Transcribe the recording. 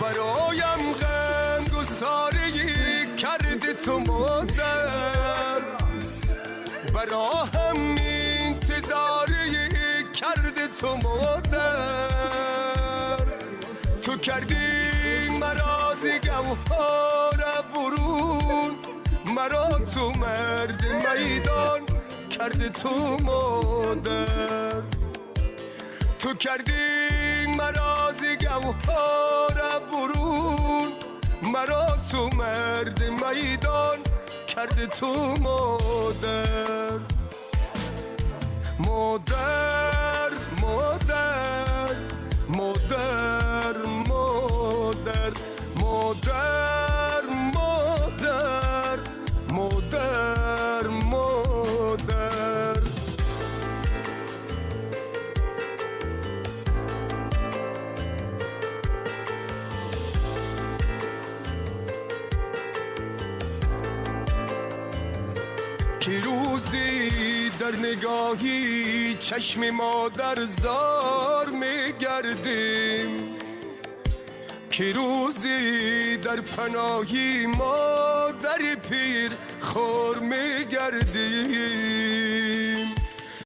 برایم غمگساری کردی تو مادر، برا هم انتظاری کردی تو مادر. تو کردی مرا ز گوهر برون، مرا تو مرد میدان کردی تو مادر. تو کردی مرا ز گوهر برون، مرا تو مرد میدان کردی تو مادر. مادر مادر مادر مادر مادر مادر مادر مادر. که روزی در نگاهی چشم مادر زار میگردیم، که روزی در پناهی مادر پیر خور میگردیم.